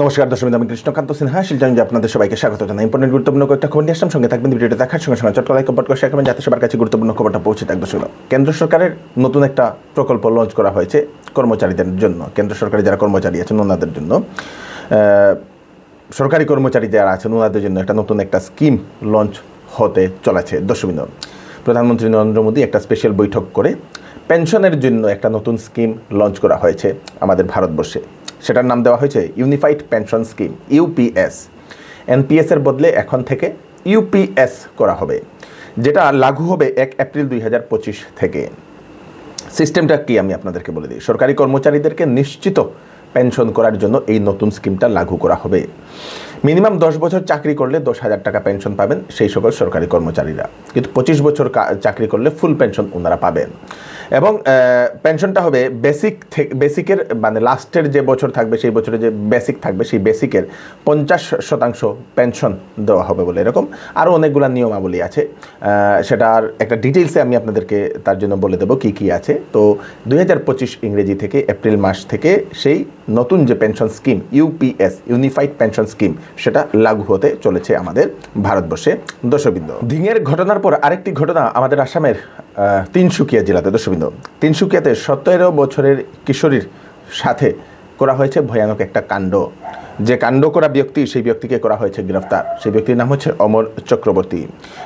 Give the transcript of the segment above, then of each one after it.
নমস্কার দর্শক, আমি কৃষ্ণকান্ত সিনহা শিলচর আপনাদের সবাইকে স্বাগত জানাই। ইম্পর্টেন্ট গুরুত্বপূর্ণ কয়েকটা খবর নিয়ে আসলাম, সঙ্গে থাকবেন ভিডিওটা দেখার সঙ্গে সঙ্গে চট্টগ্রাম কম্পার্ট করে শেয়ার করবেন যাতে সবার কাছে গুরুত্বপূর্ণ খবরটা পৌঁছে থাকবে। দর্শক, কেন্দ্র সরকারের নতুন একটা প্রকল্প লঞ্চ করা হয়েছে কর্মচারীদের জন্য। কেন্দ্র সরকারের যারা কর্মচারী আছেন ওনাদের জন্য, সরকারি কর্মচারী যারা আছেন ওনাদের জন্য একটা নতুন একটা স্কিম লঞ্চ হতে চলেছে। দর্শক, প্রধানমন্ত্রী নরেন্দ্র মোদী একটা স্পেশাল বৈঠক করে পেনশনের জন্য একটা নতুন স্কিম লঞ্চ করা হয়েছে আমাদের ভারতবর্ষে। সেটার নাম দেওয়া হয়েছে ইউনিফাইড পেনশন স্কিম, ইউপিএস। এনপিএসের বদলে এখন থেকে ইউপিএস করা হবে, যেটা লাগু হবে 1 এপ্রিল 2025 থেকে। সিস্টেমটা কি আমি আপনাদেরকে বলে দিই। সরকারি কর্মচারীদেরকে নিশ্চিত পেনশন করার জন্য এই নতুন স্কিমটা লাগু করা হবে। মিনিমাম 10 বছর চাকরি করলে 10,000 টাকা পেনশন পাবেন সেই সকল সরকারি কর্মচারীরা, কিন্তু 25 বছর চাকরি করলে ফুল পেনশন ওনারা পাবেন। এবং পেনশনটা হবে বেসিকের মানে লাস্টের যে বছর থাকবে সেই বছরে যে বেসিক থাকবে সেই বেসিকের 50% পেনশন দেওয়া হবে বলে এরকম আরও অনেকগুলো নিয়মাবলী আছে। সেটার একটা ডিটেলসে আমি আপনাদেরকে তার জন্য বলে দেবো কী কী আছে। তো 2025 ইংরেজি থেকে এপ্রিল মাস থেকে সেই নতুন যে pension scheme UPS, unified pension scheme, সেটা লাগু হতে চলেছে আমাদের ভারতবর্ষে। দর্শকবৃন্দ, ধিঙের ঘটনার পর আরেকটি ঘটনা আমাদের আসামের তিনসুকিয়া জেলাতে। দর্শকবৃন্দ, তিনসুকিয়াতে 17 বছরের কিশোরীর সাথে করা হয়েছে ভয়ানক একটা কাণ্ড। যে কাণ্ড করা ব্যক্তি, সেই ব্যক্তিকে করা হয়েছে গ্রেফতার। সেই ব্যক্তির নাম হচ্ছে অমর চক্রবর্তী।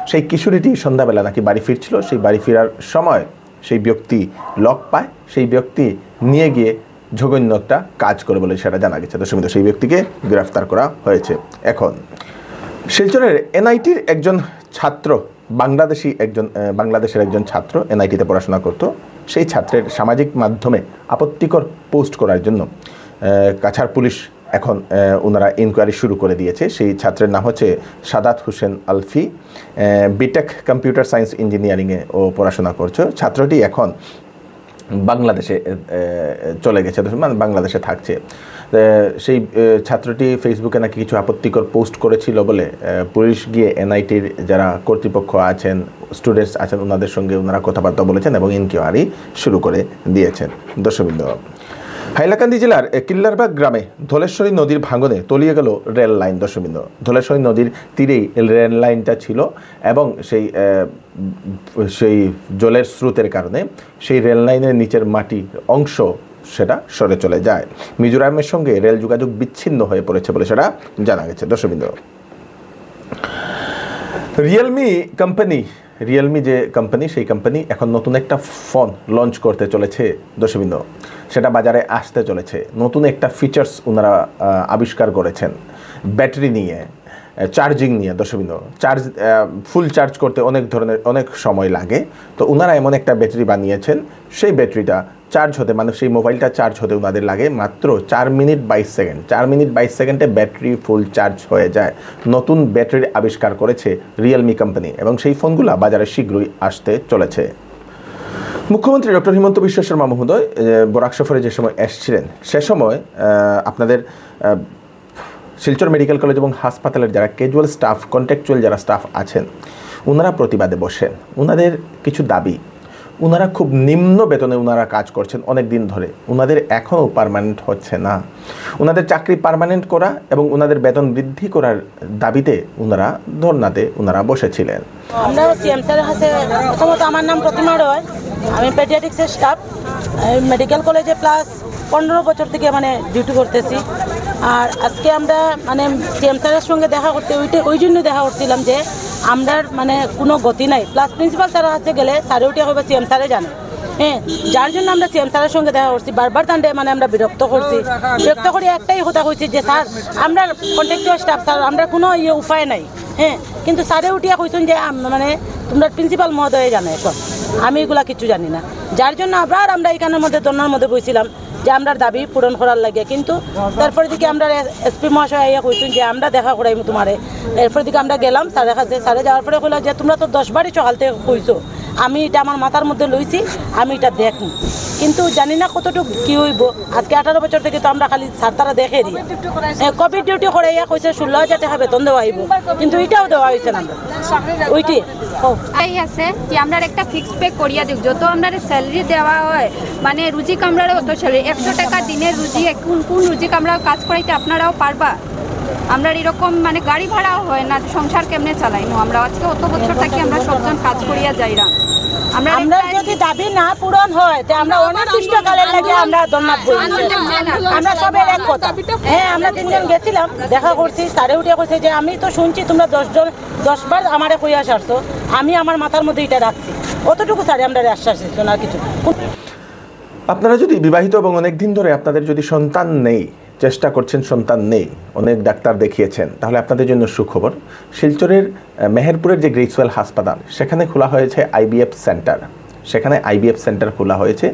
সেই কিশোরীটি সন্ধ্যাবেলা নাকি বাড়ি ফিরছিল। সেই বাড়ি ফেরার সময় সেই ব্যক্তি লক পায়, সেই ব্যক্তি নিয়ে গিয়ে জঘন্য একটা কাজ করে বলে সেটা জানা গেছে। দর্শকবৃন্দ, সেই ব্যক্তিকে গ্রেফতার করা হয়েছে। এখন শিলচরের এনআইটির একজন ছাত্র, বাংলাদেশের একজন ছাত্র এনআইটিতে পড়াশোনা করত। সেই ছাত্রের সামাজিক মাধ্যমে আপত্তিকর পোস্ট করার জন্য কাছাড় পুলিশ এখন ওনারা ইনকোয়ারি শুরু করে দিয়েছে। সেই ছাত্রের নাম হচ্ছে সাদাত হোসেন আলফি। বিটেক কম্পিউটার সায়েন্স ইঞ্জিনিয়ারিংয়ে ও পড়াশোনা করছে। ছাত্রটি এখন বাংলাদেশে চলে গেছে, মানে বাংলাদেশে থাকছে। সেই ছাত্রটি ফেসবুকে নাকি কিছু আপত্তিকর পোস্ট করেছিল বলে পুলিশ গিয়ে এনআইটির যারা কর্তৃপক্ষ আছেন, স্টুডেন্টস আছেন, ওনাদের সঙ্গে ওনারা কথাবার্তা বলেছেন এবং ইনকোয়ারি শুরু করে দিয়েছেন। দর্শকবৃন্দ, হাইলাকান্দি জেলার কিল্লারবাগ গ্রামে ধলেশ্বরী নদীর ভাঙনে তলিয়ে গেল রেল লাইন। দর্শকবৃন্দ, ধলেশ্বরী নদীর তীরেই রেল লাইনটা ছিল এবং সেই জলের স্রোতের কারণে সেই রেল লাইনের নিচের মাটির অংশ সেটা সরে চলে যায়। মিজোরামের সঙ্গে রেল যোগাযোগ বিচ্ছিন্ন হয়ে পড়েছে বলে সেটা জানা গেছে। দর্শকবৃন্দ, রিয়েলমি যে কোম্পানি, সেই কোম্পানি এখন নতুন একটা ফোন লঞ্চ করতে চলেছে। দর্শকবৃন্দ, সেটা বাজারে আসতে চলেছে। নতুন একটা ফিচার্স ওনারা আবিষ্কার করেছেন ব্যাটারি নিয়ে, চার্জিং নিয়ে। দর্শকবৃন্দ, ফুল চার্জ করতে অনেক সময় লাগে। তো ওনারা এমন একটা ব্যাটারি বানিয়েছেন, সেই ব্যাটারিটা চার্জ হতে, মানে সেই মোবাইলটা চার্জ হতে ওনাদের লাগে মাত্র 4 মিনিট 22 সেকেন্ড। 4 মিনিট 22 সেকেন্ডে ব্যাটারি ফুল চার্জ হয়ে যায়। নতুন ব্যাটারি আবিষ্কার করেছে রিয়েলমি কোম্পানি এবং সেই ফোনগুলো বাজারে শীঘ্রই আসতে চলেছে। মুখ্যমন্ত্রী ডক্টর হিমন্ত বিশ্ব শর্মা মহোদয় বরাক সফরে যে সময় এসেছিলেন, সে সময় আপনাদের শিলচর মেডিকেল কলেজ এবং হাসপাতালের যারা ক্যাজুয়াল স্টাফ, কন্ট্রাকচুয়াল যারা স্টাফ আছেন, ওনারা প্রতিবাদে বসেন। ওনাদের কিছু দাবি, ওনারা খুব নিম্ন বেতনে ওনারা কাজ করছেন অনেক দিন ধরে, ওনাদের এখনও পার্মানেন্ট হচ্ছে না। ওনাদের চাকরি পার্মানেন্ট করা এবং ওনাদের বেতন বৃদ্ধি করার দাবিতে ওনারা ধর্নাতে ওনারা বসেছিলেন। আমরা সিএম স্যারের কাছে, প্রথমত আমার নাম প্রতিমা রয়, আমি পেডিয়াট্রিক্সের স্টাফ মেডিকেল কলেজে প্লাস 15 বছর থেকে ডিউটি করতেছি। আর আজকে আমরা সিএম স্যারের সঙ্গে দেখা করতে ওই জন্য দেখা করছিলাম যে আমরা কোনো গতি নাই। প্লাস প্রিন্সিপাল স্যারের কাছে গেলে স্যারে উঠে হবে সিএম স্যারে জানে, হ্যাঁ, যার জন্য আমরা সিএম স্যারের সঙ্গে দেখা করছি। বারবার তান্ডে আমরা বিরক্ত করে একটাই কথা কইছি যে স্যার আমরা কন্ট্রাকচুয়াল স্টাফ, স্যার আমরা কোনো উপায় নাই, হ্যাঁ। কিন্তু স্যারে উঠিয়া কইছেন যে তোমরা প্রিন্সিপাল মহোদয় জানে সব, আমি এগুলা কিছু জানি না। যার জন্য আবার আমরা এখানের মধ্যে দন্যার মধ্যে বইছিলাম যে আমরা দাবি পূরণ করার লাগে। কিন্তু তারপরে দিকে আমরা এসপি মহাশয় আইয়া কইছেন যে আমরা দেখা করাইমু তোমারে। এরপর দিকে আমরা গেলাম স্যারের কাছে। স্যারে যাওয়ার পরে কইলা যে তোমরা তো 10 বারই সকাল থেকে কইছো, আমি এটা আমার মাথার মধ্যে লইছি, আমি এটা দেখি, কিন্তু জানি না কতটুকু কি হইব। আজকে 18 বছর থেকে তো আমরা খালি স্যার তারা দেখে দিই, কোভিড ডিউটি করে কইছে 16,000 টাকা বেতন দেওয়া হইব, কিন্তু এটাও দেওয়া হয়েছে না। ওইটি এই আছে কি আমরা একটা ফিক্সড পে করিয়া দিই, যত আমরা স্যালারি দেওয়া হয় মানে রুজি কামড়ারও অত স্যালারি 100 টাকা দিনের রুজি, কোন রুজি কামড়া কাজ করাইতে আপনারাও পারবা? আমরা এরকম মানে গাড়ি ভাড়াও হয় না, সংসার কেমনে চালাইনো? আমরা আজকে অত বছর থাকি আমরা সবজন কাজ করিয়া যাই না। আমরা যদি দাবি না পূরণ হয় তে আমরা অনির্দিষ্টকালের লাগে আমরা ধন্যবাদ বলি। আমরা সবাই এক কথা, হ্যাঁ আমরা 3 জন গেছিলাম, দেখা করছি, স্যারে উঠে কইছে যে আমি তো শুনছি তোমরা 10 বার আমারে কইয়া সারছো, আমি আমার মাথার মধ্যে এটা রাখছি, অতটুকু স্যারে আমরা আশ্বাস দিচ্ছি না কিছু। আপনারা যদি বিবাহিত এবং অনেক দিন ধরে আপনাদের যদি সন্তান নেই, চেষ্টা করছেন সন্তান নেই, অনেক ডাক্তার দেখিয়েছেন, তাহলে আপনাদের জন্য সুখবর। শিলচরের মেহেরপুরের যে গ্রেসওয়েল হাসপাতাল, সেখানে খোলা হয়েছে আইবিএফ সেন্টার। সেখানে আইবিএফ সেন্টার খোলা হয়েছে।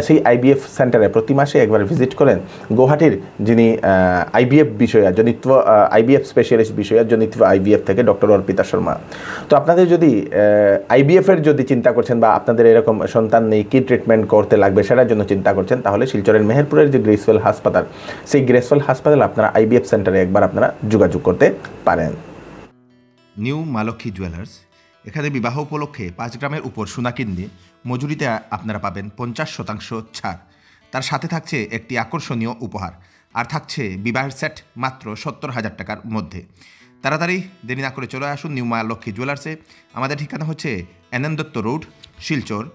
সেই আইবিএফ সেন্টারে প্রতি মাসে একবার ভিজিট করেন গুয়াহাটির যিনি আইবিএফ বিষয়া জনিত্ব আইবিএফ স্পেশালিস্ট বিষয়া জনিত্ব আইবিএফ থেকে ডক্টর অর্পিতা শর্মা। তো আপনাদের যদি আইবিএফের যদি চিন্তা করছেন বা আপনাদের এরকম সন্তান নেই, কী ট্রিটমেন্ট করতে লাগবে সেটার জন্য চিন্তা করছেন, তাহলে শিলচরের মেহেরপুরের যে গ্রেসওয়েল হাসপাতাল, সেই গ্রেসওয়েল হাসপাতালে আপনারা আইবিএফ সেন্টারে একবার আপনারা যোগাযোগ করতে পারেন। নিউ মা লক্ষ্মী জুয়েলার্স, এখানে বিবাহ উপলক্ষে 5 গ্রামের উপর সোনা কিনলে মজুরিতে আপনারা পাবেন 50% ছাড়। তার সাথে থাকছে একটি আকর্ষণীয় উপহার, আর থাকছে বিবাহের সেট মাত্র 70,000 টাকার মধ্যে। তাড়াতাড়ি দেরি না করে চলে আসুন নিউ মা লক্ষ্মী জুয়েলার্সে। আমাদের ঠিকানা হচ্ছে NN Dutta road, Silchar.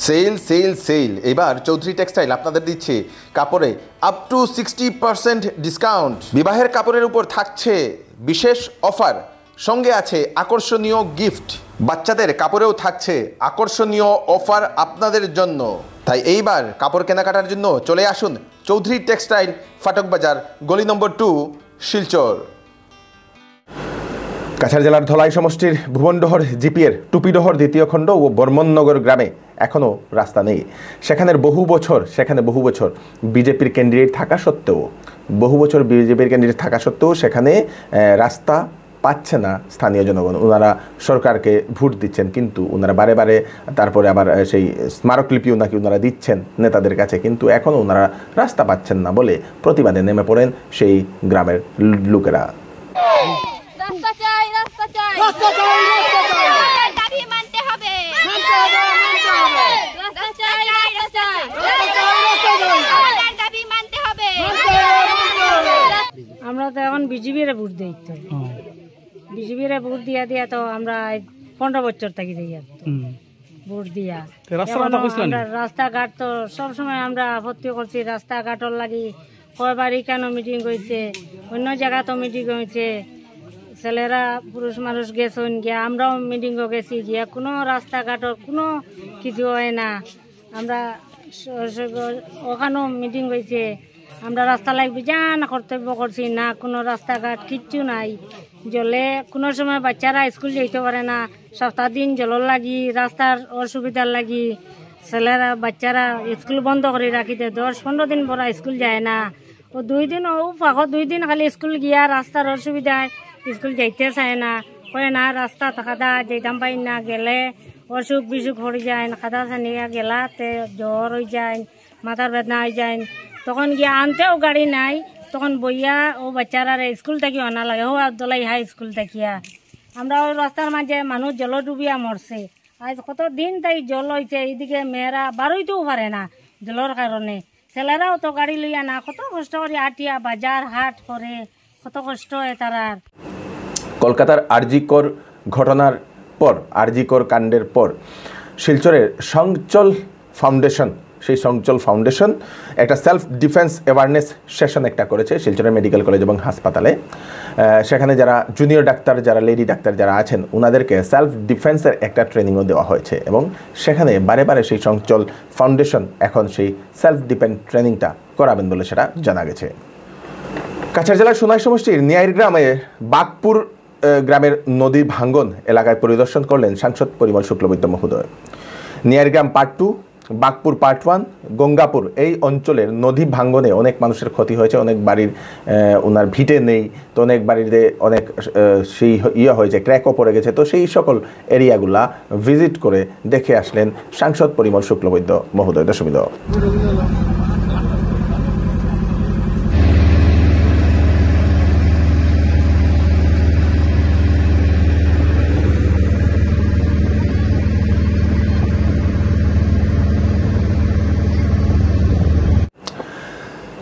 Sale sale sale, এবার চৌধুরী টেক্সটাইল আপনাদের দিচ্ছে কাপড়ে আপ টু 60% ডিসকাউন্ট। বিবাহের কাপড়ের উপর থাকছে বিশেষ অফার, সঙ্গে আছে আকর্ষণীয় গিফট। বাচ্চাদের কাপড়েও থাকছে আকর্ষণীয় অফার আপনাদের জন্য। তাই এইবার কাপড় কেনাকাটার জন্য চলে আসুন চৌধুরী টেক্সটাইল, ফাটক বাজার, গলি নম্বর 2, শিলচর। কাছাড় জেলার ধলাই সমষ্টির ভুবনডহর জিপিএর টুপিডহর 2য় খণ্ড ও বর্মননগর গ্রামে এখনও রাস্তা নেই। সেখানে বহু বছর বিজেপির ক্যান্ডিডেট থাকা সত্ত্বেও সেখানে রাস্তা পাচ্ছে না স্থানীয় জনগণ। ওনারা সরকারকে ভোট দিচ্ছেন, কিন্তু ওনারা বারে তারপরে আবার সেই স্মারকলিপিও নাকি ওনারা দিচ্ছেন নেতাদের কাছে, কিন্তু এখনও ওনারা রাস্তা পাচ্ছেন না বলে প্রতিবাদে নেমে পড়েন সেই গ্রামের লোকেরা। আমরা তো এখন বিজেপির ভোট দিই, তো বিজেপির ভোট দিয়া তো আমরা 15 বছর থাকি দিই ভোট দিয়া। রাস্তাঘাট তো সবসময় আমরা আপত্তি করছি, রাস্তাঘাটর লাগি কয়বার কেন মিটিং হয়েছে, অন্য জায়গা তো মিটিং হয়েছে, ছেলেরা পুরুষ মানুষ গেছেন গিয়া, আমরাও মিটিংও গেছি গিয়া, কোনো রাস্তাঘাটর কোনো কিছু হয় না। আমরা ওখানেও মিটিং হয়েছে, আমরা রাস্তা লাগবে যা না কর্তব্য করছি না, কোনো রাস্তাঘাট কিচ্ছু নাই। জলে কোনো সময় বাচ্চারা স্কুল যেতে পারে না, সপ্তাহ দিন জলের লাগি, রাস্তার অসুবিধার লাগি ছেলেরা বাচ্চারা স্কুল বন্ধ করে রাখিতে 10-15 দিন পর স্কুল যায় না। ও 2 দিন পাখো 2 দিন খালি স্কুল গিয়া রাস্তার অসুবিধায় স্কুল যাইতে চায় না, কয়ে না রাস্তা থাকা যেতাম পাই না, গেলে অসুখ বিসুখ হয়ে যায়, খাদা ছানিয়া গেলাতে জ্বর হয়ে যায়, মাথার বেদনা হয়ে যায়, তখন গিয়া আনতেও গাড়ি নাই, তখন বইয়া ও বাচ্চারা স্কুল থেকে আনা লাগে, ও আবদুল্লাই হাই স্কুল থাকিয়া। আমরা ওই রাস্তার মাঝে মানুষ জল ডুবিয়া মরছে, আজ কত দিন তাই জল হয়েছে, এইদিকে মেয়েরা বারোইতেও পারে না জলের কারণে, ছেলেরাও তো গাড়ি লইয়া না, কত কষ্ট করে আটিয়া বাজার হাট করে, কত কষ্ট হয় তারার। কলকাতার আরজিকর ঘটনার পর, আরজিকর কাণ্ডের পর শিলচরের সংচল ফাউন্ডেশন, সেই সংচল ফাউন্ডেশন একটা সেলফ ডিফেন্স অ্যাওয়ারনেস সেশন একটা করেছে শিলচরের মেডিকেল কলেজ এবং হাসপাতালে। সেখানে যারা জুনিয়র ডাক্তার, যারা লেডি ডাক্তার যারা আছেন, ওনাদেরকে সেলফ ডিফেন্সের একটা ট্রেনিংও দেওয়া হয়েছে, এবং সেখানে বারে সেই সংচল ফাউন্ডেশন এখন সেই সেলফ ডিফেন্স ট্রেনিংটা করাবেন বলে সেটা জানা গেছে। কাছাড় জেলার সোনাই সমষ্টির নিয়াইর গ্রামে বাগপুর গ্রামের নদী ভাঙ্গন এলাকায় পরিদর্শন করলেন সাংসদ পরিমল শুক্লবৈদ্য মহোদয়। নিয়াইর গ্রাম পার্ট 2 বাগপুর পার্ট 1, গঙ্গাপুর এই অঞ্চলের নদী ভাঙ্গনে অনেক মানুষের ক্ষতি হয়েছে, অনেক বাড়ির ওনার ভিটে নেই, তো অনেক বাড়িতে অনেক সেই হয়েছে, ক্র্যাকও পড়ে গেছে। তো সেই সকল এরিয়াগুলা ভিজিট করে দেখে আসলেন সাংসদ পরিমল শুক্লবৈদ্য মহোদয়। দর্শকবৃন্দ,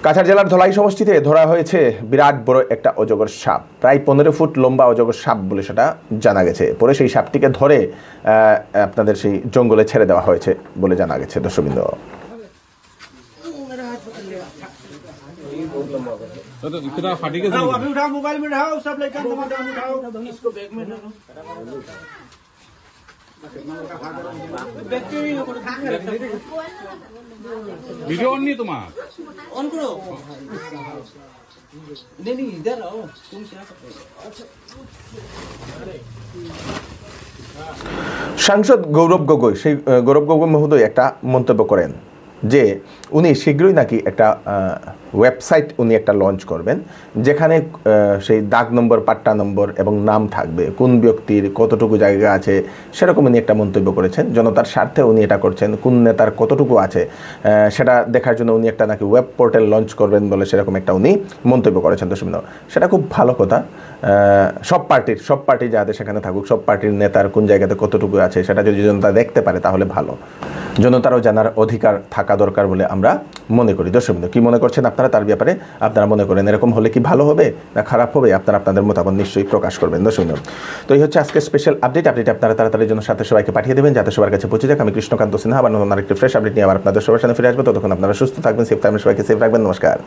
কাছাড় জেলার ধলাই সমষ্টিতে ধরা হয়েছে বিরাট বড় একটা অজগর সাপ, প্রায় 15 ফুট লম্বা অজগর সাপ বলে সেটা জানা গেছে। পরে সেই সাপটিকে ধরে আপনাদের সেই জঙ্গলে ছেড়ে দেওয়া হয়েছে বলে জানা গেছে। দর্শকবৃন্দ, वीडियो ऑन नहीं तुम्हारा ऑन करो नहीं इधर आओ तुम সাংসদ গৌরব গগৈ, সেই গৌরব গগৈ মহোদয় একটা মন্তব্য করেন যে উনি শীঘ্রই নাকি একটা ওয়েবসাইট উনি একটা লঞ্চ করবেন, যেখানে সেই দাগ নম্বর, পাট্টা নম্বর এবং নাম থাকবে, কোন ব্যক্তির কতটুকু জায়গা আছে সেরকম উনি একটা মন্তব্য করেছেন। জনতার স্বার্থে উনি এটা করছেন, কোন নেতার কতটুকু আছে সেটা দেখার জন্য উনি একটা নাকি ওয়েব পোর্টাল লঞ্চ করবেন বলে সেরকম একটা উনি মন্তব্য করেছেন। দর্শক, সেটা খুব ভালো কথা। সব পার্টি যাদের সেখানে থাকুক, সব পার্টির নেতার কোন জায়গাতে কতটুকু আছে সেটা যদি জনতা দেখতে পারে তাহলে ভালো, জনতারও জানার অধিকার থাকা দরকার বলে আমরা মনে করি। দর্শক, কি মনে করছেন আপনারা তার ব্যাপারে? আপনারা মনে করেন এরকম হলে কি ভালো হবে না খারাপ হবে? আপনারা আপনাদের মতামত নিশ্চয়ই প্রকাশ করবেন। দর্শক, তো এই হচ্ছে আজকে স্পেশাল আপডেট আপনারা তাড়াতাড়ির জন্য সাথে সবাইকে পাঠিয়ে দেবেন যাতে সবার কাছে পৌঁছে যাক। আমি কৃষ্ণকান্ত সিনহা আবার নতুন আরেকটি ফ্রেশ আপডেট নিয়ে আবার আপনাদের সবার সামনে ফিরে আসবো। ততক্ষণ আপনারা সুস্থ থাকবেন, সেফ থাকবেন, সবাইকে সেফ রাখবেন। নমস্কার।